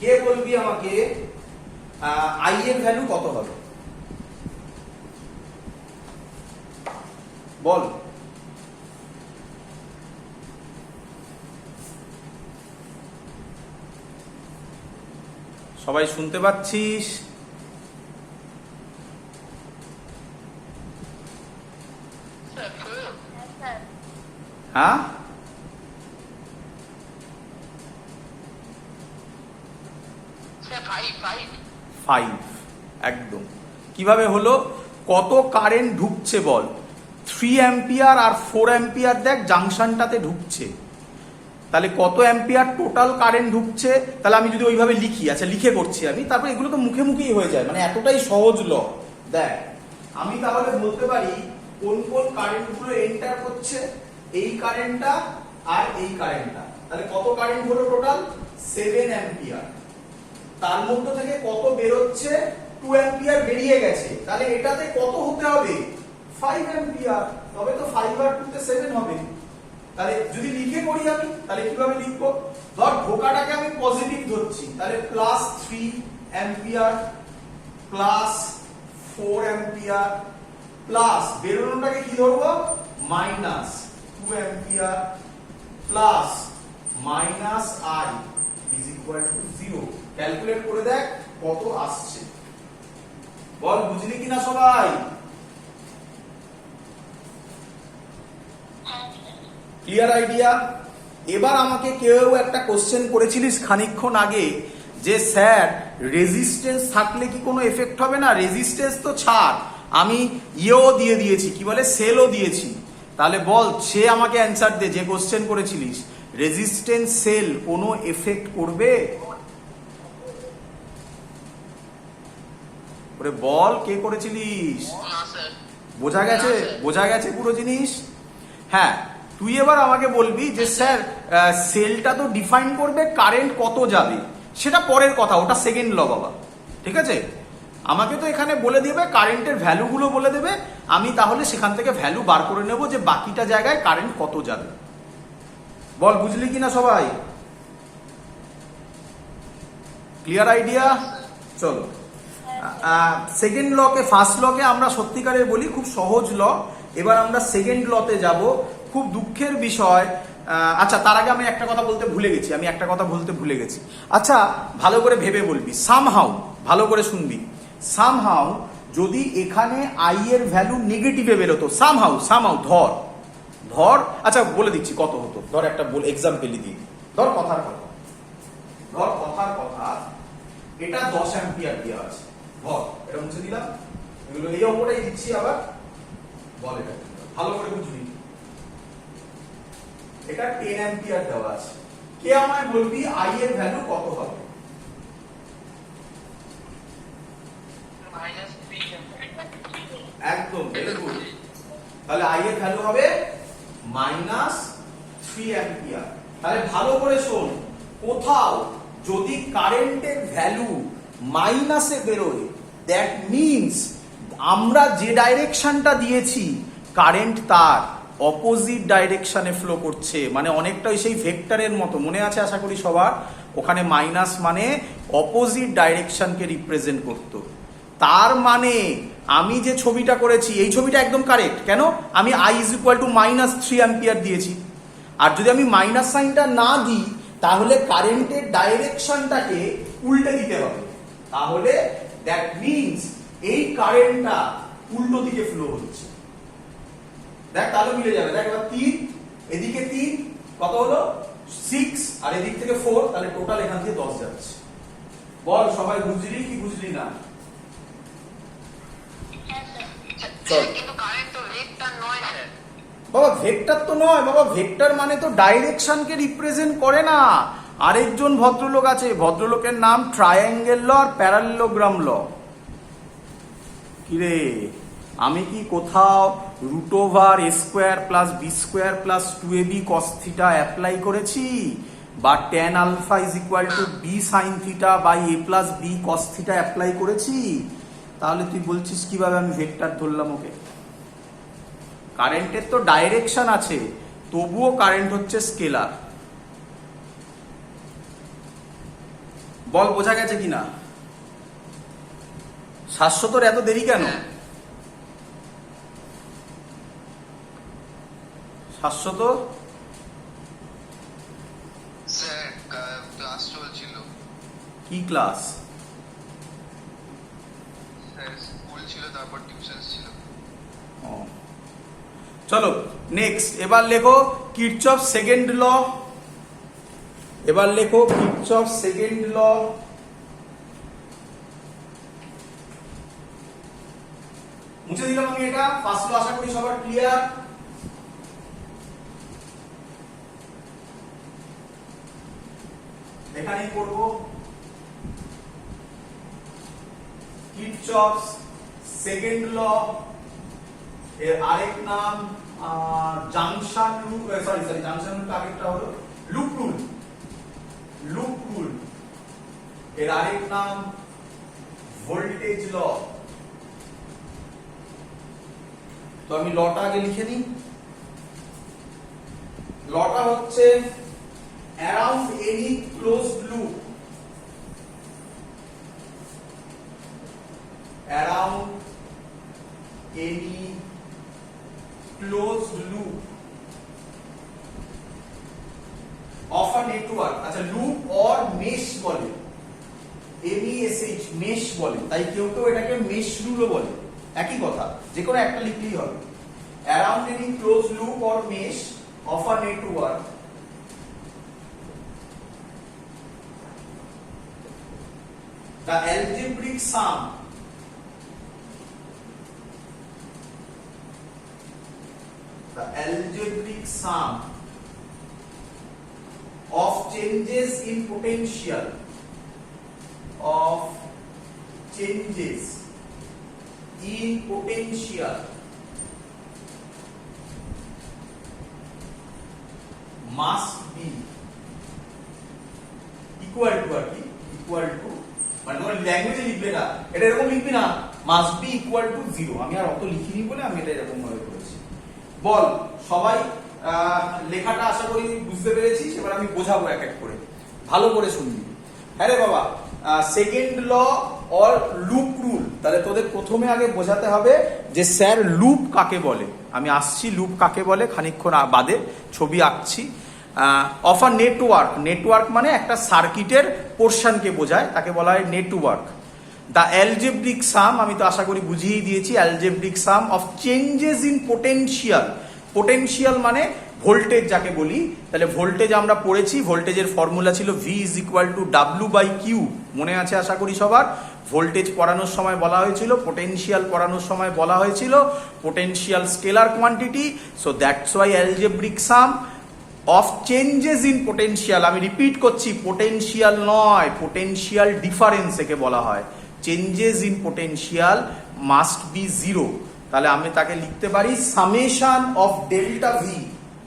কে বলবি আমাকে আই এর ভ্যালু কত হবে? বল। সবাই শুনতে পাচ্ছিস? হ্যাঁ, 5 একদম। কিভাবে হলো? কত কারেন্ট ঢুকছে বল? 3 অ্যাম্পিয়ার আর 4 অ্যাম্পিয়ার দেখ জাংশনটাতে ঢুকছে, তাহলে কত অ্যাম্পিয়ার টোটাল কারেন্ট ঢুকছে? তাহলে আমি যদি ওইভাবে লিখি, আচ্ছা লিখে করছি আমি, তারপরে এগুলো তো মুখে মুখেই হয়ে যায়, মানে এতটাই সহজ ল। দেখ আমি তাহলে বলতে পারি কোন কোন কারেন্ট গুলো এন্টার করছে, এই কারেন্টটা আর এই কারেন্টটা, তাহলে কত কারেন্ট হলো টোটাল? 7 অ্যাম্পিয়ার। তার মধ্যে থেকে কত বেরোচ্ছে? 2 অ্যাম্পিয়ার বেরিয়ে গেছে, তাহলে এটাতে কত হতে হবে? 5 অ্যাম্পিয়ার। তবে তো 5 আর 2 তে 7 হবে। তাহলে যদি লিখে করি আমি, তাহলে কিভাবে লিখবো? ধর ঢোকাটাকে আমি পজিটিভ ধরছি, তাহলে +3 অ্যাম্পিয়ার প্লাস 4 অ্যাম্পিয়ার প্লাস বেরোনোটাকে কি ধরবো? -2 ampere plus -i is equal two 0। Calculate করে দেখ কত আসছে, বল বুঝলি কিনা সবাই? Clear idea? এবার আমাকে কেউ একটা কোশ্চেন করেছিলিস খানিকক্ষণ আগে যে স্যার রেজিস্ট্যান্স থাকলে কি কোনো এফেক্ট হবে না? রেজিস্ট্যান্স তো ছাড়, আমি ইয়েও দিয়ে দিয়েছি, কি বলে সেলও দিয়েছি। তাহলে বল, সে আমাকে অ্যান্সার দে, যে কোশ্চেন করেছিলিস রেজিস্ট্যান্স সেল কোনো এফেক্ট করবে? ওরে বল, কে করেছিলিস? বোঝা গেছে? বোঝা গেছে পুরো জিনিস? হ্যাঁ, তুই এবার আমাকে বলবি যে স্যার সেলটা তো ডিফাইন করবে কারেন্ট কত যাবে, সেটা পরের কথা, ওটা সেকেন্ড ল বাবা, ঠিক আছে? আমাকে তো এখানে বলে দেবে কারেন্টের ভ্যালুগুলো বলে দেবে, আমি তাহলে সেখান থেকে ভ্যালু বার করে নেব যে বাকিটা জায়গায় কারেন্ট কত যাবে। বল বুঝলি কিনা সবাই? Clear idea? চলো সেকেন্ড লকে, ফার্স্ট লকে আমরা সত্যিকারের বলি খুব সহজ ল, এবার আমরা সেকেন্ড লতে যাব। খুব দুঃখের বিষয়, আচ্ছা তার আগে আমি একটা কথা বলতে ভুলে গেছি। আচ্ছা ভালো করে ভেবে বলবি, সামহাউ ভালো করে শুনবি, সামহাউ যদি এখানে আই এর ভ্যালু নেগেটিভে বেরোতো, সামহাউ ধর আচ্ছা বলে দিচ্ছি কত হতো, ধর একটা এক্সাম্পলই দিই, ধর কথার কথা এটা 10 অ্যাম্পিয়ার দেওয়া আছে, ধর এটা মুছে দিলাম, এগুলো এই অঙ্কটাই দিচ্ছি আবার, বল এটা ভালো করে বুঝবি। এটা 10 অ্যাম্পিয়ার দেওয়া আছে, কে আমায় বলবি আই এর ভ্যালু কত হবে? একদম ভেরি গুড। তাহলে আই এর ভ্যালু হবে -3 অ্যাম্পিয়ার। তাহলে ভালো করে শোন, কোথাও যদি কারেন্টের ভ্যালু মাইনাসে বেরোয়, দ্যাট মিনস আমরা যে ডাইরেকশনটা দিয়েছি কারেন্ট তার অপোজিট ডাইরেকশনে ফ্লো করছে, মানে অনেকটা সেই ভেক্টরের মতো, মনে আছে আশা করি সবার, ওখানে মাইনাস মানে অপোজিট ডাইরেকশনকে রিপ্রেজেন্ট করতো। তার মানে আমি যে ছবিটা করেছি এই ছবিটা একদম কারেক্ট, কেন? আমি I is equal two -3 ampere দিয়েছি, আর যদি আমি মাইনাস সাইনটা না দিই তাহলে কারেন্টের ডাইরেকশনটাকে উল্টে দিতে হবে, তাহলে দ্যাট মিনস এই কারেন্টটা উল্টো দিকে ফ্লো হচ্ছে। দেখ তাহলে মিলে যাবে, দেখ এবার 3 এদিকে 3 কত হলো 6 আর এদিক থেকে 4, তাহলে টোটাল এখান থেকে 10 যাচ্ছে। বল সবাই বুঝলি কি বুঝলি না? বাবা ভেক্টর তো নয় বাবা, ভেক্টর মানে তো ডাইরেকশনকে রিপ্রেজেন্ট করে না। আরেকজন ভদ্রলোক আছে, ভদ্রলোকের নাম ট্রায়াঙ্গেল ল আর প্যারালেলোগ্রাম ল। কিরে আমি কি কোথাও √a² + b² + 2ab cos θ apply করেছি, বা tan α = b sin θ / a + b cos θ apply করেছি? তাহলে তুই বলছিস কিভাবে আমি ভেক্টর ধরলাম ওকে? কারেন্টের তো ডাইরেকশন আছে, তবুও কারেন্ট হচ্ছে স্কেলার। বল বোঝা গেছে কিনা? শাশ্বতর এত দেরি কেন? শাশ্বত স্যার ক্লাস চলছিল। কি ক্লাস? স্যার স্কুল ছিল, তারপর টিউশন ছিল। চলো নেক্সট, এবার লেখো কিরচফ সেকেন্ড ল। এবার লেখো কিরচফ সেকেন্ড ল। মুছে দিলাম আমি এটা। ফার্স্ট ল আশা করি সবার ক্লিয়ার। এখানেই করব কিরচফ সেকেন্ড ল। এর আরেক নাম junction rule, sorry junction rule আরেকটা হলো লুপ রুল। লুপ রুল এর আরেক নাম ভোল্টেজ ল। তো আমি লটা আগে লিখে নিই। লটা হচ্ছে around any closed loop, around any closed loop of a network। আচ্ছা লুপ অর মেশ বলে, MESH মেশ বলে, তাই কেউ কেউ এটাকে মেশ রুলও বলে, একই কথা, যে কোনো একটা লিখলেই হবে। Around any closed loop or mesh of a network the algebraic sum of changes in potential must be equal to মানে তোমার ল্যাঙ্গুয়েজে লিখবে না, এটা এরকম লিখবি না, must be equal to 0। আমি আর অত লিখিনি বলে আমি এটা এরকম ভাবে করেছি। বল সবাই লেখাটা আশা করি বুঝতে পেরেছিস। এবার আমি বোঝাবো এক এক করে, ভালো করে শুনবি। হ্যাঁ রে বাবা, second law or loop rule. তাহলে তোদের প্রথমে আগে বোঝাতে হবে যে স্যার লুপ কাকে বলে। আমি আসছি লুপ কাকে বলে, খানিকক্ষণ বাদে ছবি আঁকছি। অফ আ নেটওয়ার্ক, নেটওয়ার্ক মানে একটা সার্কিটের পোর্শনকে বোঝায়, তাকে বলা হয় নেটওয়ার্ক। দ্য অ্যালজেব্রিক সাম, আমি তো আশা করি বুঝিয়ে দিয়েছি, algebraic some of changes in potential. Potential মানে ভোল্টেজ যাকে বলি। তাহলে ভোল্টেজ আমরা পড়েছি, ভোল্টেজের ফর্মুলা ছিল V is equal two W/Q, মনে আছে আশা করি সবার। ভোল্টেজ পড়ানোর সময় বলা হয়েছিল, পোটেনশিয়াল পড়ানোর সময় বলা হয়েছিল potential scalar quantity. So that's why algebraic some of changes in potential, আমি রিপিট করছি, পোটেনশিয়াল নয়, পোটেনশিয়াল ডিফারেন্স একে বলা হয়। Changes in potential must be 0। তাহলে আমি তাকে লিখতে পারি summation of delta V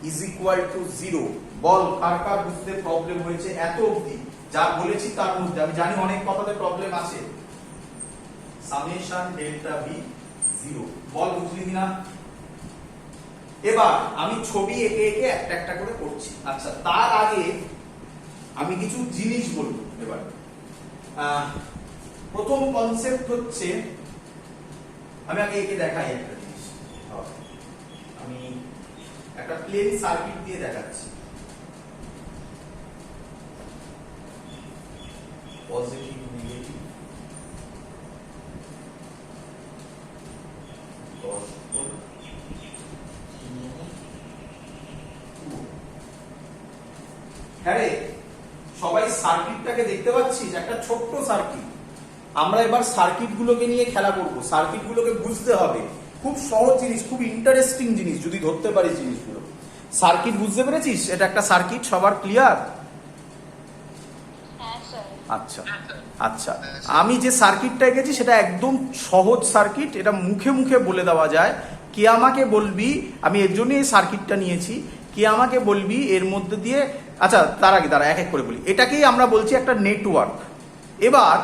is equal two 0। বল কার কার বুঝতে প্রবলেম হয়েছে এত অবধি? যা বলেছি তার মধ্যে আমি জানি অনেক কথাতে প্রবলেম আছে। সামেশন ডেল্টা ভি 0, বল বুঝলি কিনা? এবার আমি ছবি এঁকে এঁকে একটা একটা করে করছি। আচ্ছা তার আগে আমি কিছু জিনিস বলবো। এবার প্রথম কনসেপ্ট হচ্ছে, আমি আগে এঁকে দেখাই একটা জিনিস। আমি একটা প্লেন সার্কিট দিয়ে দেখাচ্ছি। Positive negative 10 volt. হ্যাঁ রে, সবাই সার্কিটটাকে দেখতে পাচ্ছিস? একটা ছোট্ট সার্কিট। আমরা এবার সার্কিট গুলোকে নিয়ে খেলা করব। সার্কিট গুলোকে বুঝতে হবে, খুব সহজ জিনিস, খুব ইন্টারেস্টিং জিনিস যদি ধরতে পারিস জিনিসগুলো। সার্কিট বুঝতে পেরেছিস? এটা একটা সার্কিট, সবার ক্লিয়ার? আচ্ছা আচ্ছা, আমি যে সার্কিটটা এঁকেছি সেটা একদম সহজ সার্কিট, এটা মুখে মুখে বলে দেওয়া যায়। কে আমাকে বলবি, আমি এর জন্য এই সার্কিটটা নিয়েছি, কে আমাকে বলবি এর মধ্যে দিয়ে, আচ্ছা তার আগে তারা এক এক করে বলি। এটাকেই আমরা বলছি একটা নেটওয়ার্ক। এবার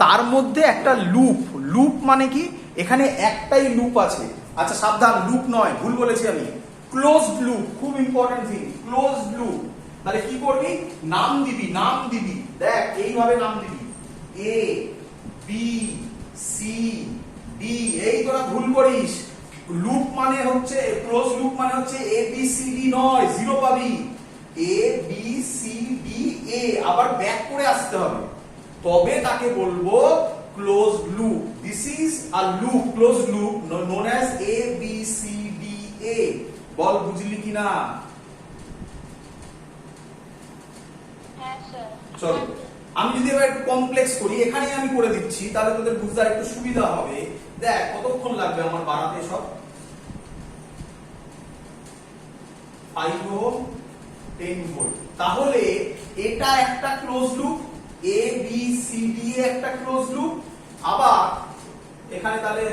তার মধ্যে একটা লুপ, লুপ মানে কি, এখানে একটাই লুপ আছে। আচ্ছা সাবধান, লুপ নয়, ভুল বলেছি আমি, ক্লোজড লুপ, খুব ইম্পর্টেন্ট থিং, ক্লোজড লুপ। তাহলে কি করবি, নাম দিবি, নাম দিবি, দেখ এইভাবে নাম দিবি। এ বি সি ডি। এই তোরা ভুল করিস, লুপ মানে হচ্ছে ক্লোজ লুপ মানে হচ্ছে এ বি সি ডি নয়, জিরো পাবি। A B C D A আবার ব্যাক করে আসতে হবে, তবে তাকে বলবো close loop. This is a loop, close loop known as A B C D A. বল বুঝলি কিনা? হ্যাঁ স্যার। চলো আমি যদি এবার একটু কমপ্লেক্স করি, এখানেই আমি করে দিচ্ছি, তাহলে তোদের বুঝতে একটু সুবিধা হবে। দেখ কতক্ষণ লাগবে আমার বানাতে সব। 5 ওহম 10 ভোল্ট। তাহলে এটা একটা ক্লোজ লুপ, এ বি সি ডি একটা ক্লোজ লুপ। আবার এখানে তাহলে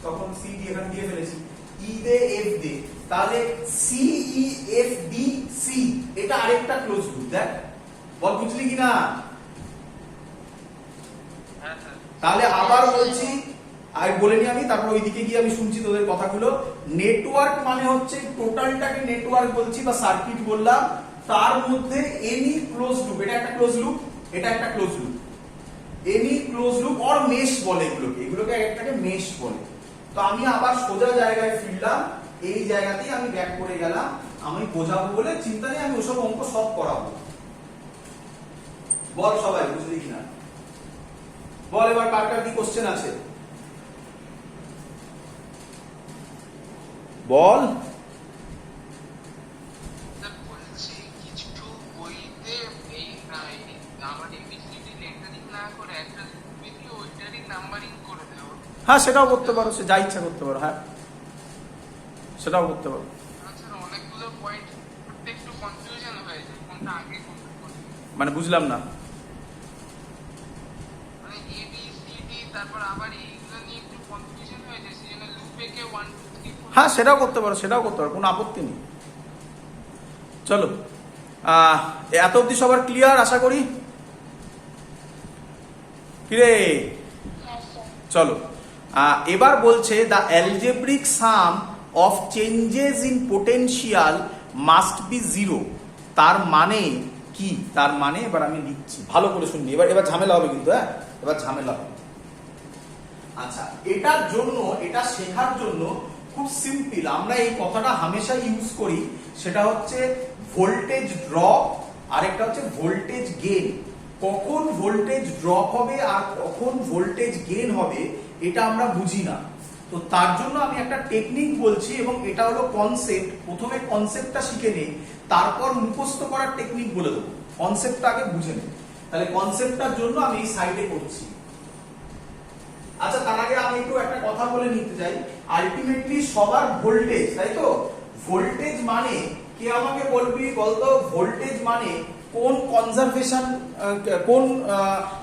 তখন সি ডি এখানে দিয়ে ফেলেছি, ই দে এফ দে, তাহলে C E F D C এটা আরেকটা ক্লোজ লুপ। দেখ বল বুঝলি কিনা? হ্যাঁ স্যার। তাহলে আবার বলছি, আর বলে নি আমি, তারপর ওইদিকে গিয়ে আমি শুনছি তোদের কথাগুলো। নেটওয়ার্ক মানে হচ্ছে টোটালটাকে নেটওয়ার্ক বলছি বা সার্কিট বললাম, তার মধ্যে এনি ক্লোজ লুপ, এটা একটা ক্লোজ লুপ, এটা একটা close loop, any close loop or mesh বলে এগুলোকে একটাকে মেশ বলে। তো আমি আবার সোজা জায়গায় ফিরলাম, এই জায়গাতেই আমি ব্যাক করে গেলাম। আমি বোঝাবো বলে চিন্তা নেই, আমি ওসব অঙ্ক সব করাবো। বল সবাই বুঝলি কিনা? বল এবার কার কার কি কোশ্চেন আছে বল। স্যার বলছি কিছু বইতে এই আমার এবিসিডি লেটারিং না করে একটা লুপে ওইটারই নাম্বারিং করে দেওয়া। হ্যাঁ সেটাও করতে পারো, সে যা ইচ্ছা করতে পারো। হ্যাঁ সেটাও করতে পারো। স্যার অনেকগুলো পয়েন্ট করতে একটু কনফিউশন হয়ে যায়, কোনটা আগে কোনটা পরে। মানে বুঝলাম না। মানে এ বি সি ডি তারপর আবার এইগুলো নিয়ে একটু কনফিউশন হয়ে যায়, সেজন্য লুপে কে 1 2 3 4। হ্যাঁ সেটাও করতে পারো, সেটাও করতে পারো, কোনো আপত্তি নেই। চলো এত অব্দি সবার ক্লিয়ার আশা করি। কিরে হ্যাঁ স্যার। চলো এবার বলছে the algebraic some of changes in potential must be zero. তার মানে কি? তার মানে এবার আমি লিখছি, ভালো করে শুনবি। এবার ঝামেলা হবে কিন্তু, হ্যাঁ এবার ঝামেলা হবে। আচ্ছা এটার জন্য, এটা শেখার জন্য খুব সিম্পল, আমরা এই কথাটা হামেশা ইউজ করি, সেটা হচ্ছে ভোল্টেজ ড্রপ আর একটা হচ্ছে ভোল্টেজ গেইন। কখন ভোল্টেজ ড্রপ হবে আর কখন ভোল্টেজ গেইন হবে এটা আমরা বুঝি না। তো তার জন্য আমি একটা টেকনিক বলছি, এবং এটা হলো কনসেপ্ট। প্রথমে কনসেপ্টটা শিখে নে, তারপর মুখস্থ করার টেকনিক বলে দেবো। কনসেপ্টটা আগে বুঝে নে। তাহলে কনসেপ্টটার জন্য আমি এই সাইডে করছি। আচ্ছা তার আগে আমি একটু একটা কথা বলে নিতে চাই। আলটিমেটলি সবার ভোল্টেজ, তাই তো? ভোল্টেজ মানে কে আমাকে বলবি বলতো? ভোল্টেজ মানে কোন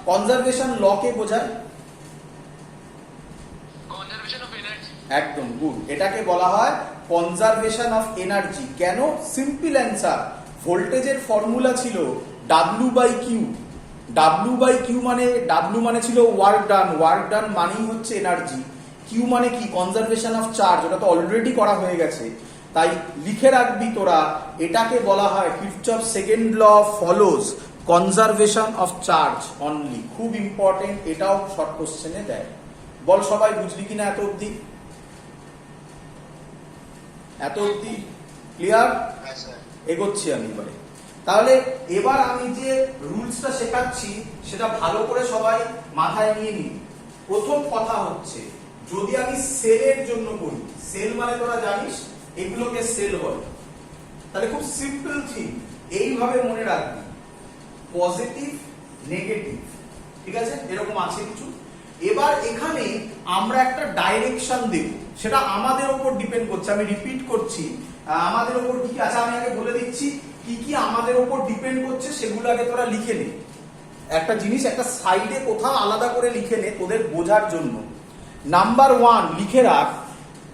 কনজারভেশন ল কে বোঝায়? Conservation of energy. একদম গুড, এটাকে বলা হয় কনজারভেশন অফ এনার্জি। কেন? সিম্পল অ্যান্সার, ভোল্টেজের ফর্মুলা ছিল W by Q. W by Q মানে, ডাব্লিউ মানে ছিল ওয়ার্ক ডান, ওয়ার্ক ডান মানেই হচ্ছে এনার্জি। কিউ মানে কি? কনজারভেশন অফ চার্জ, ওটা তো অলরেডি করা হয়ে গেছে। তাই লিখে রাখবি তোরা, এটাকে বলা হয় Kirchhoff second law follows conservation of charge only. খুব ইম্পর্টেন্ট, এটাও শর্ট কোশ্চেনে দেয়। বল সবাই বুঝলি কিনা এত অবধি? এত অবধি ক্লিয়ার? হ্যাঁ স্যার। এগোচ্ছি আমি এবারে। তাহলে এবার আমি যে রুলসটা শেখাচ্ছি সেটা ভালো করে সবাই মাথায় নিয়ে নিন। প্রথম কথা হচ্ছে, যদি আমি সেলের জন্য করি, সেল মানে তোরা জানিস এগুলোকে সেল বলে, তাহলে খুব সিম্পল থিং এইভাবে মনে রাখবি, পজিটিভ নেগেটিভ, ঠিক আছে? এরকম আছে কিছু। এবার এখানে আমরা একটা ডাইরেকশন দেব, সেটা আমাদের উপর ডিপেন্ড করছে। আমি রিপিট করছি, আমাদের উপর কি কি আছে আমি আগে বলে দিচ্ছি। কি কি আমাদের উপর ডিপেন্ড করছে সেগুলো আগে তোরা লিখে নে। একটা জিনিস একটা সাইডে কোথাও আলাদা করে লিখে নে তোদের বোঝার জন্য। নাম্বার 1 লিখে রাখ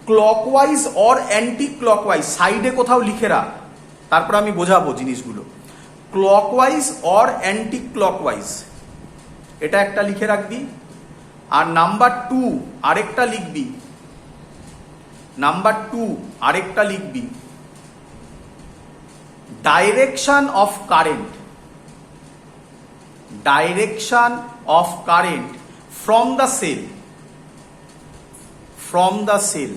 ক্লকওয়াইজ অর অ্যান্টি ক্লকওয়াইজ, সাইডে কোথাও লিখে রাখ, তারপর আমি বোঝাবো জিনিসগুলো। ক্লকওয়াইজ অর অ্যান্টি ক্লকওয়াইজ এটা একটা লিখে রাখবি। আর নাম্বার 2 আরেকটা লিখবি, নাম্বার 2 আরেকটা লিখবি direction of current, direction of current from the cell, from the cell.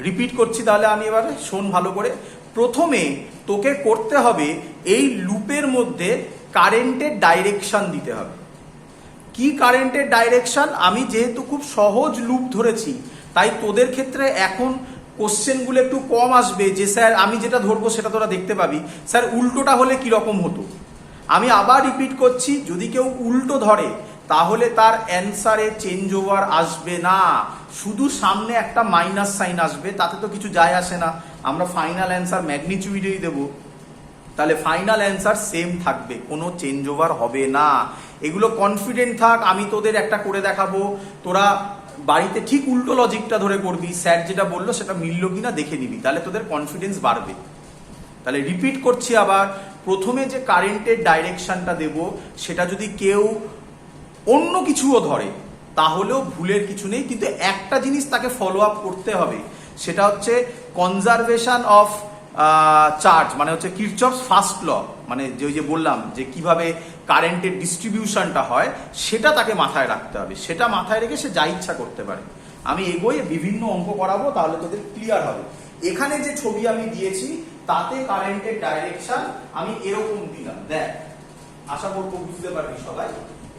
Repeat করছি তাহলে আমি এবারে, শোন ভালো করে। প্রথমে তোকে করতে হবে এই লুপের মধ্যে কারেন্টের ডাইরেকশন দিতে হবে। কি কারেন্টের ডাইরেকশন? আমি যেহেতু খুব সহজ লুপ ধরেছি, তাই তোদের ক্ষেত্রে এখন কোশ্চেনগুলো একটু কম আসবে যে স্যার আমি যেটা ধরবো সেটা তোরা দেখতে পাবি, স্যার উল্টোটা হলে কিরকম হতো। আমি আবার রিপিট করছি, যদি কেউ উল্টো ধরে তাহলে তার অ্যান্সারে চেঞ্জ ওভার আসবে না, শুধু সামনে একটা মাইনাস সাইন আসবে, তাতে তো কিছু যায় আসে না। আমরা ফাইনাল অ্যান্সার ম্যাগনিটিউডেই দেব, তাহলে ফাইনাল অ্যান্সার সেম থাকবে, কোনো চেঞ্জ ওভার হবে না। এগুলো কনফিডেন্ট থাক, আমি তোদের একটা করে দেখাবো, তোরা বাড়িতে ঠিক উল্টো লজিকটা ধরে করবি, স্যার যেটা বললো সেটা মিললো কিনা দেখে নিবি, তাহলে তোদের কনফিডেন্স বাড়বে। তাহলে রিপিট করছি আবার, প্রথমে যে কারেন্টের ডাইরেকশনটা দেব সেটা যদি কেউ অন্য কিছুও ধরে তাহলেও ভুলের কিছু নেই, কিন্তু একটা জিনিস তাকে ফলো আপ করতে হবে, সেটা হচ্ছে কনজারভেশন অফ চার্জ, মানে হচ্ছে কিরচফস ফার্স্ট ল, মানে যে বললাম যে কিভাবে কারেন্টের ডিস্ট্রিবিউশনটা হয় সেটা তাকে মাথায় রাখতে হবে, সেটা মাথায় রেখে সে যা ইচ্ছা করতে পারে। আমি এগোয়ে বিভিন্ন অঙ্ক করাবো, তাহলে তোদের ক্লিয়ার হবে। এখানে যে ছবি আমি দিয়েছি তাতে কারেন্টের ডাইরেকশন আমি এরকম দিলাম, দেখ, আশা করবো বুঝতে পারবি সবাই।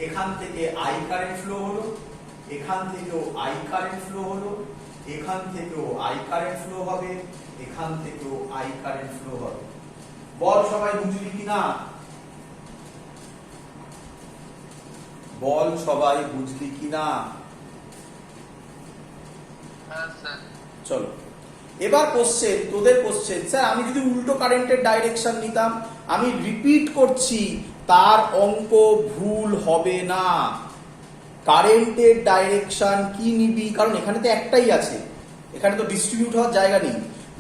এখান থেকে আই কারেন্ট ফ্লো হলো, এখান থেকেও আই কারেন্ট ফ্লো হলো, এখান থেকেও আই কারেন্ট ফ্লো হবে, এখান থেকেও আই কারেন্ট ফ্লো হবে। বল সবাই বুঝলি কিনা? বল সবাই বুঝলি কিনা? হ্যাঁ স্যার। চলো এবার কোশ্চেন, তোদের কোশ্চেন, স্যার আমি যদি উল্টো কারেন্টের ডাইরেকশন নিতাম, আমি রিপিট করছি তার অঙ্ক ভুল হবে না। কারেন্টের ডাইরেকশন কি নিবি, কারণ এখানে তো একটাই আছে, এখানে তো ডিস্ট্রিবিউট হওয়ার জায়গা নেই।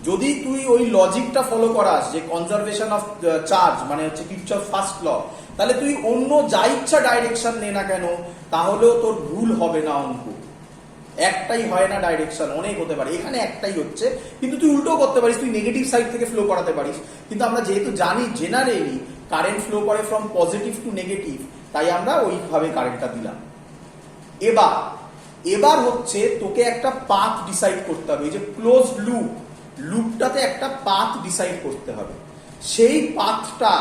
যদি তুই ওই লজিকটা ফলো করাস যে কনজারভেশন অফ চার্জ মানে হচ্ছে কিরচফস ফার্স্ট ল, তাহলে তুই অন্য যা ইচ্ছা ডাইরেকশন নে না কেন তাহলেও তোর ভুল হবে না অঙ্ক। একটাই হয় না ডাইরেকশন, অনেক হতে পারে, এখানে একটাই হচ্ছে, কিন্তু তুই উল্টো করতে পারিস, তুই নেগেটিভ সাইড থেকে ফ্লো করাতে পারিস। কিন্তু আমরা যেহেতু জানি জেনারেলি কারেন্ট ফ্লো করে ফ্রম পজিটিভ টু নেগেটিভ, তাই আমরা ওইভাবে কারেন্টটা দিলাম। এবার হচ্ছে তোকে একটা পাথ ডিসাইড করতে হবে, এই যে ক্লোজ লুপটাতে একটা পাথ ডিসাইড করতে হবে। সেই পাথটা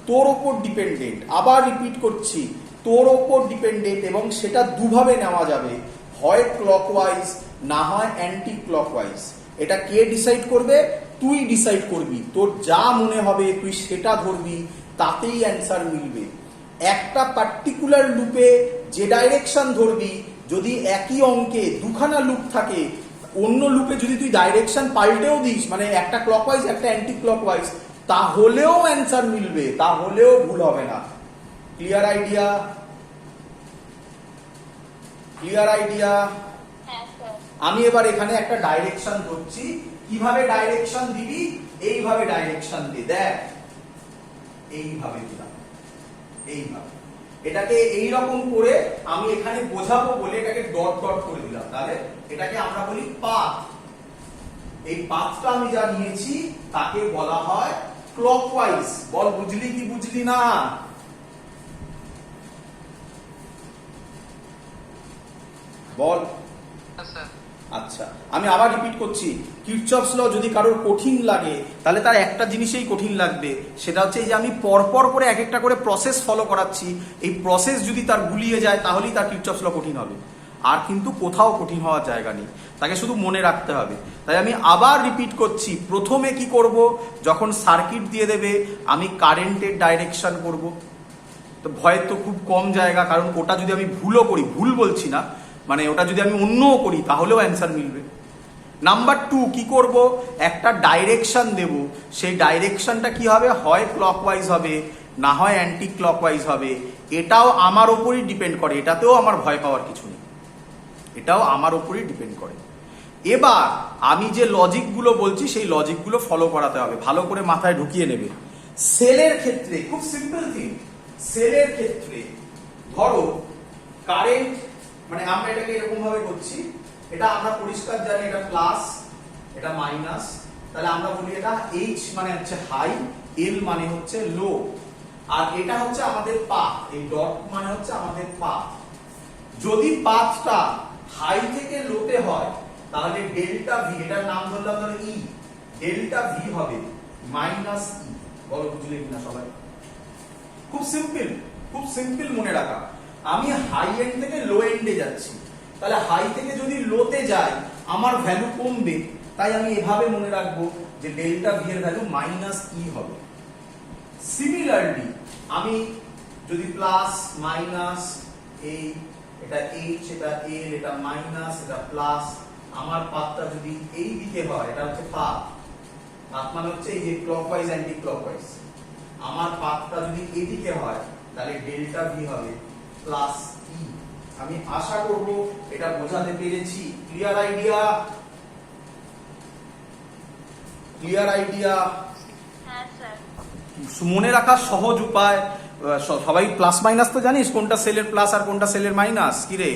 তোর ওপর ডিপেন্ডেন্ট, আবার রিপিট করছি, তোর ওপর ডিপেন্ডেন্ট, এবং সেটা দুভাবে নেওয়া যাবে, হয় ক্লকওয়াইজ না হয় অ্যান্টি ক্লকওয়াইজ। এটা কে ডিসাইড করবে? তুই ডিসাইড করবি, তোর যা মনে হবে তুই সেটা ধরবি, তাতেই অ্যান্সার মিলবে। একটা পার্টিকুলার লুপে যে ডাইরেকশন ধরবি, যদি একই অঙ্কে দুখানা লুপ থাকে, অন্য লুপে যদি তুই ডাইরেকশন পাল্টেও দিস, মানে একটা ক্লকওয়াইজ একটা অ্যান্টি ক্লকওয়াইজ, তাহলেও অ্যান্সার মিলবে, তাহলেও ভুল হবে না। Clear idea? Clear idea? হ্যাঁ স্যার। আমি এবার এখানে একটা ডাইরেকশন ধরছি, কিভাবে ডাইরেকশন দিবি? এইভাবে ডাইরেকশন দি, দেখ এইভাবে দিলাম, এইভাবে। এটাকে এইরকম করে আমি এখানে বোঝাবো বলে এটাকে ডট ডট করে দিলাম, তাহলে এটাকে আমরা বলি পাথ। এই পাথটা আমি যা নিয়েছি তাকে বলা হয় ক্লকওয়াইজ। বল বুঝলি কি বুঝলি না? বল। আচ্ছা আমি আবার রিপিট করছি, কিরচফস ল যদি কারোর কঠিন লাগে তাহলে তার একটা জিনিসেই কঠিন লাগবে, সেটা হচ্ছে এই যে আমি পরপর করে এক একটা করে প্রসেস ফলো করাচ্ছি, এই প্রসেস যদি তার গুলিয়ে যায় তাহলেই তার কিরচফস ল কঠিন হবে, আর কিন্তু কোথাও কঠিন হওয়ার জায়গা নেই, তাকে শুধু মনে রাখতে হবে। তাই আমি আবার রিপিট করছি, প্রথমে কি করব, যখন সার্কিট দিয়ে দেবে আমি কারেন্টের ডাইরেকশন করব। তো ভয়ের তো খুব কম জায়গা, কারণ ওটা যদি আমি ভুলও করি, ভুল বলছি না, মানে ওটা যদি আমি অন্যও করি তাহলেও অ্যান্সার মিলবে। নাম্বার 2 কি করব, একটা ডাইরেকশন দেব, সেই ডাইরেকশনটা কি হবে, হয় ক্লকওয়াইজ হবে না হয় অ্যান্টি ক্লকওয়াইজ হবে। এটাও আমার ওপরই ডিপেন্ড করে, এটাতেও আমার ভয় পাওয়ার কিছু নেই, এটাও আমার ওপরই ডিপেন্ড করে। এবার আমি যে লজিকগুলো বলছি সেই লজিকগুলো ফলো করাতে হবে, ভালো করে মাথায় ঢুকিয়ে নেবে। সেলের ক্ষেত্রে খুব সিম্পল থিং, সেলের ক্ষেত্রে ধরো কারেন্ট, মানে আমরা এটাকে এরকম ভাবে করছি, এটা আমরা পরিষ্কার জানি এটা প্লাস এটা মাইনাস, তাহলে আমরা বলি এটা H মানে হচ্ছে হাই, L মানে হচ্ছে লো। আর এটা হচ্ছে আমাদের পাথ, এই ডট মানে হচ্ছে আমাদের পাথ। যদি পাথটা হাই থেকে লোতে হয় তাহলে ডেল্টা ভি, এটার নাম ধরলাম ধরো ই, ডেল্টা ভি হবে মাইনাস ই। বলো বুঝলে কিনা সবাই? খুব সিম্পল মনে রাখা। আমি হাই এন্ড থেকে লো এন্ডে যাচ্ছি, তাহলে হাই থেকে যদি লোতে যাই আমার ভ্যালু কমবে, তাই আমি এভাবে মনে রাখবো যে ডেল্টা ভি এর ভ্যালু মাইনাস ই হবে। সিমিলারলি আমি যদি প্লাস মাইনাস এই, এটা এইচ, এটা এল, এটা মাইনাস, এটা প্লাস, আমার পাথটা যদি এই দিকে হয়, এটা হচ্ছে পাথ মানে হচ্ছে এই যে ক্লকওয়াইজ অ্যান্টি ক্লকওয়াইজ, আমার পাথটা যদি এদিকে হয় তাহলে ডেল্টা ভি হবে প্লাস ই। আমি আশা করব এটা বোঝাতে পেরেছি। Clear idea? হ্যাঁ স্যার। মনে রাখার সহজ উপায়, সবাই প্লাস মাইনাস তো জানিস, কোনটা সেলের প্লাস আর কোনটা সেলের মাইনাস, কি রে?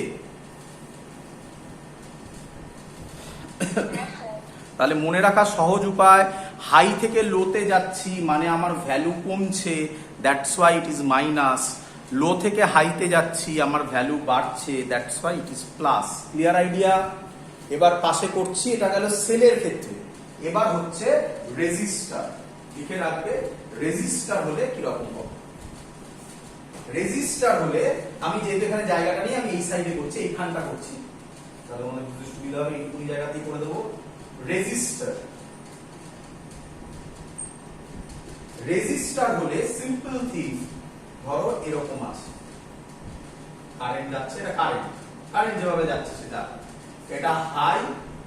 তাহলে মনে রাখার সহজ উপায়, হাই থেকে লোতে যাচ্ছি মানে আমার ভ্যালু কমছে, that's why it is minus. Low থেকে হাইতে যাচ্ছি আমার ভ্যালু বাড়ছে, that's why it is plus. Clear idea? এবার পাশে করছি, এটা গেল সেলের ক্ষেত্রে। এবার হচ্ছে রেজিস্টার। লিখে রাখবে রেজিস্টার হলে কিরকম হবে। রেজিস্টার হলে আমি যেহেতু এখানে জায়গাটা নিয়ে আমি এই সাইডে করছি, এইখানটা করছি, তাহলে মনে বুঝতে সুবিধা হবে, এইটুকুনি জায়গাতেই করে দেবো। রেজিস্টার হলে সিম্পল থিং, ধরো এরকম আছে, কারেন্ট যাচ্ছে, এটা কারেন্ট যেভাবে যাচ্ছে সেটা, এটা হাই,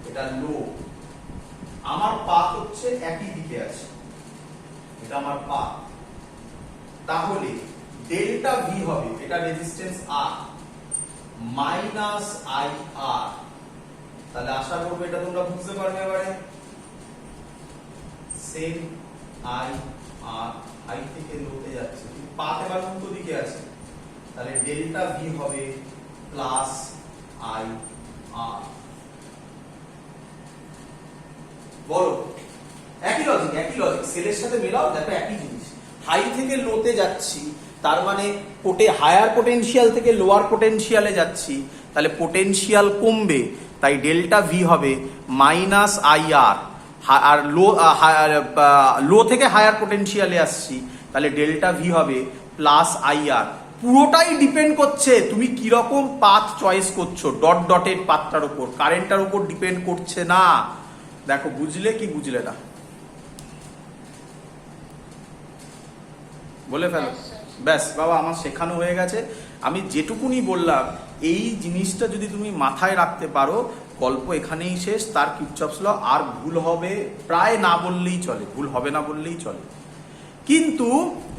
এটা লো, আমার পাথ হচ্ছে একই দিকে আছে, এটা আমার পাথ। তাহলে ডেল্টা ভি হবে, এটা রেজিস্ট্যান্স আর, মাইনাস আই আর। তাহলে আশা করবো এটা তোমরা বুঝতে পারবে এবারে। সেম আই আর, হাই থেকে লোতে যাচ্ছে, পাথ এবার উল্টো দিকে আছে, তাহলে ডেল্টা ভি হবে প্লাস আই আর। বলো, একই লজিক, সেলের সাথে মেলাও, দেখো একই জিনিস। হাই থেকে লোতে যাচ্ছি তার মানে হায়ার পোটেনশিয়াল থেকে লোয়ার পোটেনশিয়ালে যাচ্ছি, তাহলে পোটেনশিয়াল কমবে, তাই ডেল্টা ভি হবে মাইনাস আই আর। আর লো থেকে হায়ার পোটেনশিয়ালে আসছি, তাহলে ডেল্টা ভি হবে প্লাস আই আর। পুরোটাই ডিপেন্ড করছে তুমি কিরকম পাথ চয়েস করছো, ডটেড পাথটার উপর, কারেন্টটার উপর ডিপেন্ড করছে না। দেখো বুঝলে কি বুঝলে না বলে ফেলো। ব্যাস বাবা, আমার শেখানো হয়ে গেছে। আমি যেটুকুনি বললাম এই জিনিসটা যদি তুমি মাথায় রাখতে পারো, গল্প এখানেই শেষ। তার কিরচফস ল আর ভুল হবে প্রায় না বললেই চলে, ভুল হবে না বললেই চলে। কিন্তু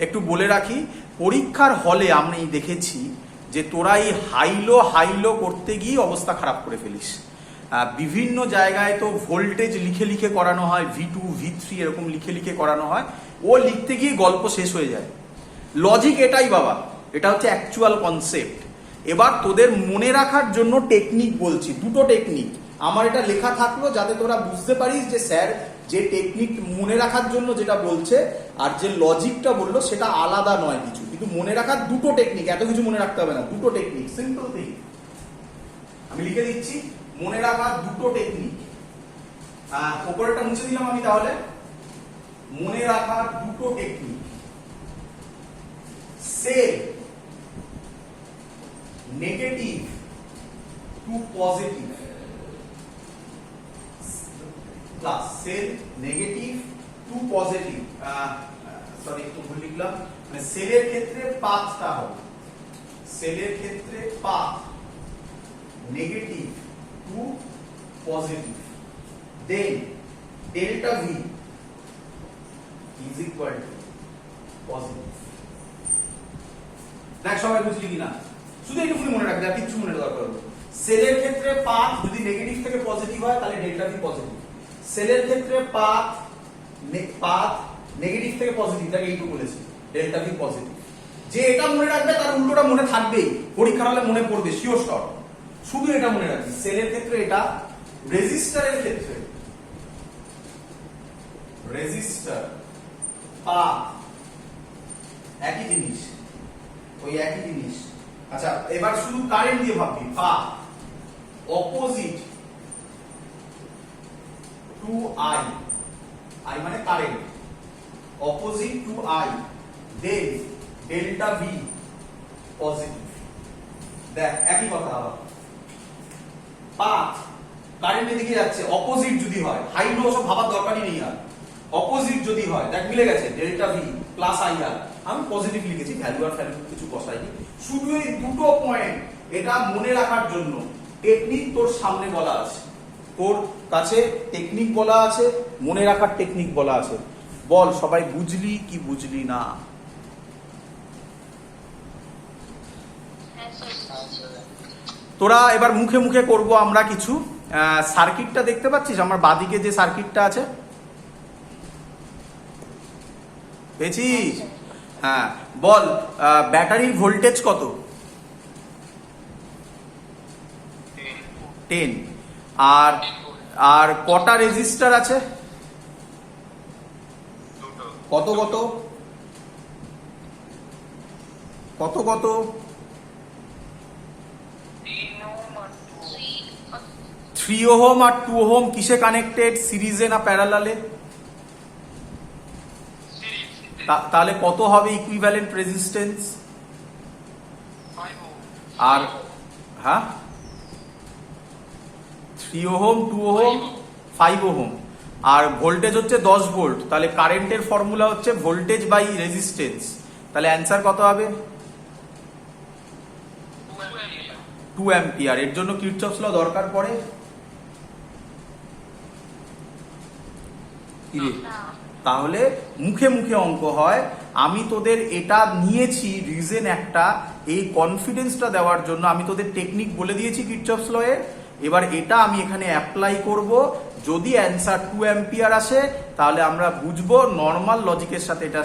একটু বলে রাখি, পরীক্ষার হলে আমি দেখেছি যে তোরা এই হাইলো করতে গিয়ে অবস্থা খারাপ করে ফেলিস। বিভিন্ন জায়গায় তো ভোল্টেজ লিখে করানো হয়, V2 V3 এরকম লিখে করানো হয়, ও লিখতে গিয়ে গল্প শেষ হয়ে যায়। লজিক এটাই বাবা, এটা হচ্ছে অ্যাকচুয়াল কনসেপ্ট। এবার তোদের মনে রাখার জন্য টেকনিক বলছি, দুটো টেকনিক আমার এটা লেখা থাকলো যাতে তোরা বুঝতে পারিস যে স্যার যে টেকনিক মনে রাখার জন্য যেটা বলছে আর যে লজিকটা বললো সেটা আলাদা নয় কিছু, কিন্তু মনে রাখার দুটো টেকনিক, এত কিছু মনে রাখতে হবে না, দুটো টেকনিক, সিম্পল থিং। আমি লিখে দিচ্ছি মনে রাখার দুটো টেকনিক। উপরেরটা মুছে দিলাম আমি, তাহলে মনে রাখার দুটো technique. Cell negative to positive plus cell negative to positive, sorry একটু ভুল লিখলাম, মানে সেলের ক্ষেত্রে পাথটা হবে, সেলের ক্ষেত্রে path negative to positive, then delta V is equal to positive. দেখ সবাই বুঝলি কিনা? শুধু এইটুকুনি মনে রাখবে, আর কিছু মনে দরকার হবে। সেলের ক্ষেত্রে পাথ যদি নেগেটিভ থেকে পজিটিভ হয় তাহলে ডেল্টা ভি পজিটিভ, সেলের ক্ষেত্রে পাথ নেগেটিভ থেকে পজিটিভ, তাকে এইটুকু বলেছি, ডেল্টা ভি পজিটিভ। যে এটা মনে রাখবে তার উল্টোটা মনে থাকবেই, পরীক্ষার হলে মনে পড়বে শিওর শট। শুধু এটা মনে রাখবি, সেলের ক্ষেত্রে এটা, রেজিস্টারের ক্ষেত্রে রেজিস্টার পাথ একই জিনিস, ওই একই জিনিস। আচ্ছা এবার শুধু কারেন্ট দিয়ে ভাববি, path opposite to I, I মানে current, opposite to I, then delta V positive. দেখ একই কথা আবার, পাথ কারেন্টের দিকে যাচ্ছে, অপোজিট যদি হয়, হাই লো সব ভাবার দরকারই নেই আর, অপোজিট যদি হয় দেখ মিলে গেছে, ডেল্টা ভি প্লাস আই আর, আমি পজিটিভ লিখেছি, ভ্যালু আর ভ্যালু কিছু বসাইনি, শুধু এই দুটো পয়েন্ট এটা মনে রাখার জন্য টেকনিক তোর সামনে বলা আছে, তোর কাছে টেকনিক বলা আছে, মনে রাখার টেকনিক বলা আছে। বল সবাই বুঝলি কি বুঝলি না? হ্যাঁ স্যার। তোরা এবার মুখে মুখে করব আমরা কিছু। সার্কিটটা দেখতে পাচ্ছিস আমার বাদিকে যে সার্কিটটা আছে, পেয়েছিস? হ্যাঁ বল ব্যাটারির ভোল্টেজ কত? 10। আর আর কটা রেজিস্টার আছে? দুটো। কত কত কত কত? 3 ওহম আর 2 ওহম কিসে কানেক্টেড, সিরিজে না প্যারালালে? সিরিজ। তাহলে কত হবে ইকুইভ্যালেন্ট রেজিস্ট্যান্স? 5 ওহম। আর হ্যাঁ 3 ওহম 2 ওহম 5 ওহম, আর ভোল্টেজ হচ্ছে 10 ভোল্ট, তাহলে কারেন্টের ফর্মুলা হচ্ছে ভোল্টেজ বাই রেজিস্ট্যান্স, তাহলে অ্যান্সার কত হবে? 2 অ্যাম্পিয়ার। এর জন্য কিরচফস ল দরকার পড়ে? কি রে? তাহলে মুখে মুখে অঙ্ক হয়। আমি তোদের এটা নিয়েছি রিজন একটা, এই কনফিডেন্সটা দেওয়ার জন্য আমি তোদের টেকনিক বলে দিয়েছি কিরচফস ল এর। এবার এটা আমি এখানে অ্যাপ্লাই করব, যদি অ্যান্সার 2 অ্যাম্পিয়ার আসে তাহলে আমরা বুঝবো নর্মাল লজিকের সাথে এটা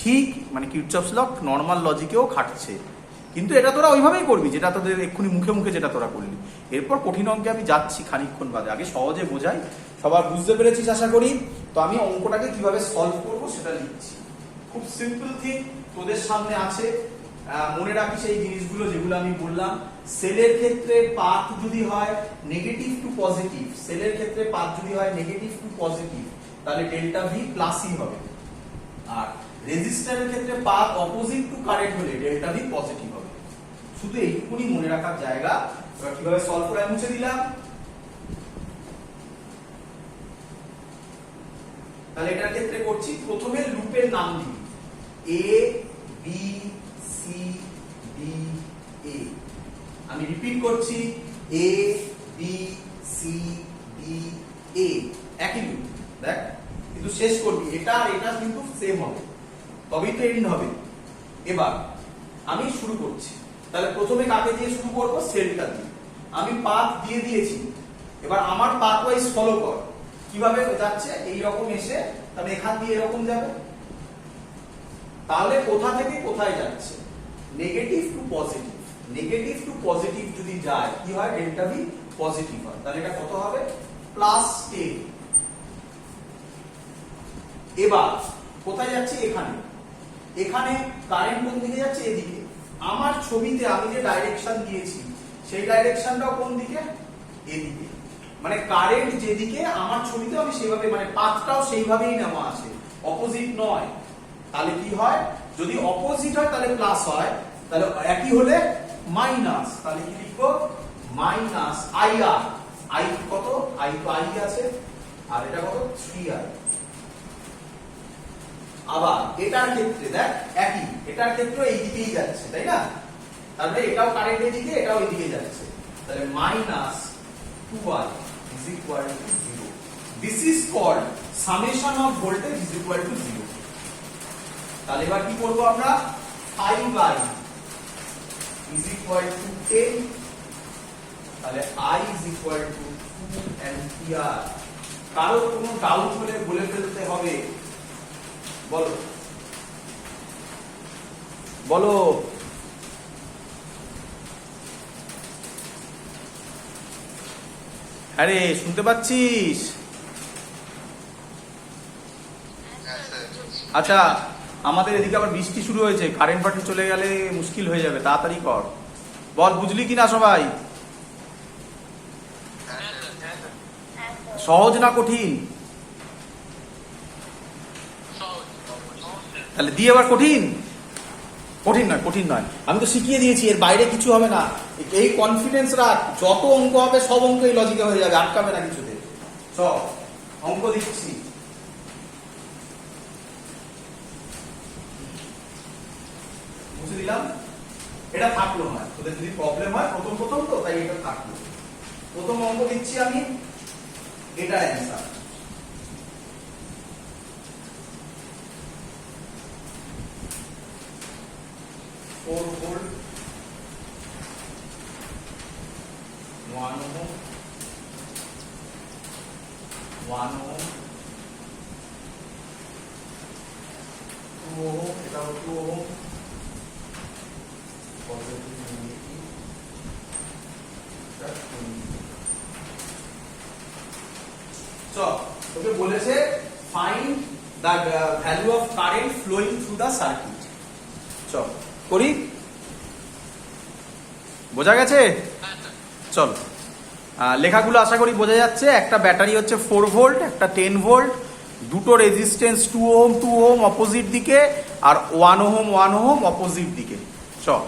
ঠিক, মানে কিরচফস ল নর্মাল লজিকেও খাটছে। কিন্তু এটা তোরা ওইভাবেই করবি যেটা তোদের এক্ষুনি মুখে মুখে যেটা তোরা করলি। এরপর কঠিন অঙ্কে আমি যাচ্ছি খানিকক্ষণ বাদে, আগে সহজে বোঝাই। সবার বুঝতে পেরেছিস আশা করি। তো আমি অঙ্কটাকে কিভাবে সলভ করব সেটা লিখছি। খুব সিম্পল থিং তোদের সামনে আছে, মনে রাখিস এই জিনিসগুলো যেগুলো আমি বললাম। সেলের ক্ষেত্রে পাথ যদি হয় নেগেটিভ টু পজিটিভ, সেলের ক্ষেত্রে পাথ যদি হয় নেগেটিভ টু পজিটিভ তাহলে ডেল্টা ভি প্লাসই হবে। আর রেজিস্ট্যান্সের ক্ষেত্রে পাথ অপোজিট টু কারেন্ট হলে ডেল্টা ভি পজিটিভ হবে। শুধু এইটুকুনি মনে রাখার জায়গা। এবার কিভাবে সলভ করে মুছে দিলাম। তাহলে এটার ক্ষেত্রে করছি, প্রথমে লুপের নাম দিই, এ বি সি ডি এ। আমি রিপিট করছি, এ বি সি ডি এ, একই লুপ। দেখ কিন্তু শেষ করবি, এটা আর এটা কিন্তু সেম হবে, তবেই তো এন্ড হবে। এবার আমি শুরু করছি। তাহলে প্রথমে কাকে দিয়ে শুরু করব? সেলটা দিয়ে। আমি পাথ দিয়ে দিয়েছি, এবার আমার পাথ ওয়াইজ ফলো কর। কিভাবে যাচ্ছে? এই রকম এসে তাহলে এখান দিয়ে এরকম যাবে, তাহলে কোথা থেকে কোথায় যাচ্ছে? Negative to positive. Negative to positive যদি যায় কি হয়? ডেল্টা ভি পজিটিভ হয়। তাহলে এটা কত হবে? +10। এবার কোথায় যাচ্ছে? এখানে। এখানে কারেন্ট কোন দিকে যাচ্ছে? এদিকে। আমার ছবিতে আমি যে ডাইরেকশন দিয়েছি সেই ডাইরেকশনটাও কোন দিকে? এদিকে। মানে কারেন্ট যেদিকে আমার ছবিতে আমি সেভাবে, মানে পাথটাও সেইভাবেই নেওয়া আছে, অপোজিট নয়। তাহলে কি হয়? যদি অপোজিট হয় তাহলে প্লাস হয়, তাহলে একই হলে মাইনাস। তাহলে কি লিখবো? Minus I R. আই কত? আই তো আই আছে, আর এটা কত? 3i। আবার এটার ক্ষেত্রে দেখ একই, এটার ক্ষেত্রে এই দিকেই যাচ্ছে, তাই না? তাহলে এটাও কারেন্টের দিকে, এটাও এই দিকে যাচ্ছে, তাহলে -2i is equal to 0. This is called summation of voltage is equal to 0. তাহলে এবার কি করব আমরা? 5i is equal to 10, তাহলে i is equal to 2 ampere। কারো কোনো ডাউট হলে বলে ফেলতে হবে, বলো বলো। আরে শুনতে পাচ্ছিস? আচ্ছা আমাদের এদিকে আবার বৃষ্টি শুরু হয়েছে, কারেন্ট ফারেন্ট চলে গেলে মুশকিল হয়ে যাবে, তাড়াতাড়ি কর। বল বুঝলি কিনা সবাই? হ্যাঁ স্যার হ্যাঁ স্যার সহজ না কঠিন? সহজ তাহলে দিয়ে আবার কঠিন? কঠিন নয়, কঠিন নয়, আমি তো শিখিয়ে দিয়েছি, এর বাইরে কিছু হবে না। এই কনফিডেন্স রাখ, যত অঙ্ক হবে সব অঙ্ক এই লজিকে হয়ে যাবে, আটকাবে না কিছুতে। সব অঙ্ক দিচ্ছি। বুঝে দিলাম, এটা থাকলো না, তোদের যদি প্রবলেম হয় প্রথম প্রথম তো, তাই এটা থাকলো। প্রথম অঙ্ক দিচ্ছি আমি, এটা answer. Four volt 1 ohm 1 ohm 2 ohm, এটা 2 ohm, পজিটিভ নেগেটিভ, চল তোকে বলেছে find the value of current flowing through the circuit. চল করি, বোঝা গেছে? চল লেখাগুলো আশা করি বোঝা যাচ্ছে। একটা ব্যাটারি হচ্ছে 4 ভোল্ট, একটা 10 ভোল্ট, দুটো রেজিস্ট্যান্স 2 ওহম 2 ওহম অপোজিট দিকে, আর 1 ওহম 1 ওহম অপোজিট দিকে। চল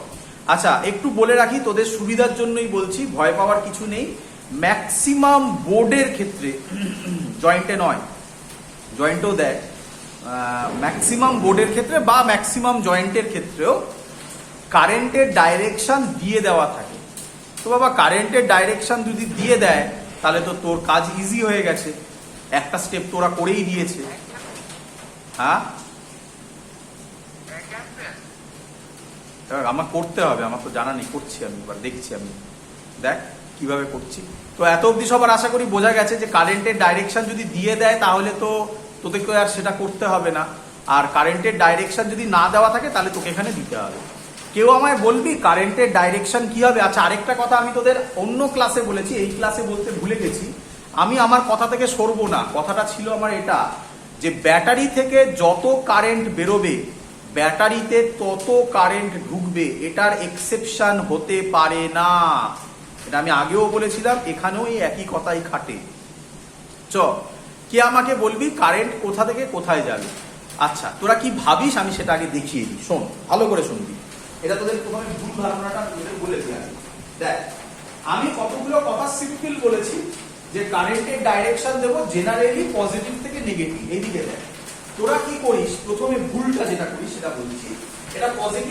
আচ্ছা একটু বলে রাখি, তোদের সুবিধার জন্যই বলছি, ভয় পাওয়ার কিছু নেই। ম্যাক্সিমাম বোর্ডের ক্ষেত্রে, জয়েন্টে নয়, জয়েন্টও দেয়, ম্যাক্সিমাম বোর্ডের ক্ষেত্রে বা ম্যাক্সিমাম জয়েন্টের ক্ষেত্রেও কারেন্টের ডাইরেকশন দিয়ে দেওয়া থাকে। তো বাবা কারেন্টের ডাইরেকশন যদি দিয়ে দেয় তাহলে তো তোর কাজ ইজি হয়ে গেছে, একটা স্টেপ তোরা করেই দিয়েছে। হ্যাঁ এবার আমার করতে হবে, আমার তো জানা নেই, করছি আমি, এবার দেখছি আমি, দেখ কিভাবে করছি। তো এত অবধি সবার আশা করি বোঝা গেছে যে কারেন্টের ডাইরেকশন যদি দিয়ে দেয় তাহলে তো তোদেরকে আর সেটা করতে হবে না, আর কারেন্টের ডাইরেকশন যদি না দেওয়া থাকে তাহলে তোকে এখানে দিতে হবে। কেউ আমায় বলবি কারেন্টের ডাইরেকশন কি হবে? আচ্ছা আরেকটা কথা আমি তোদের অন্য ক্লাসে বলেছি, এই ক্লাসে বলতে ভুলে গেছি, আমি আমার কথা থেকে সরবো না। কথাটা ছিল আমার এটা, যে ব্যাটারি থেকে যত কারেন্ট বেরোবে ব্যাটারিতে তত কারেন্ট ঢুকবে, এটার এক্সেপশন হতে পারে না। এটা আমি আগেও বলেছিলাম, এখানেও এই একই কথাই খাটে। চ কে আমাকে বলবি কারেন্ট কোথা থেকে কোথায় যাবে? আচ্ছা তোরা কি ভাবিস আমি সেটা আগে দেখিয়ে দিই, শোন ভালো করে শুনবি। এটা তোদের প্রথমে ভুল ধারণাটা তোদের বলেছি আমি। দেখ আমি কতগুলো কথা সিম্পল বলেছি, যে কারেন্টের ডাইরেকশন দেবো জেনারেলি পজিটিভ থেকে নেগেটিভ, এইদিকে দেখ। তোরা কি করিস প্রথমে ভুলটা যেটা করিস সেটা বলছি, এটা পজিটিভ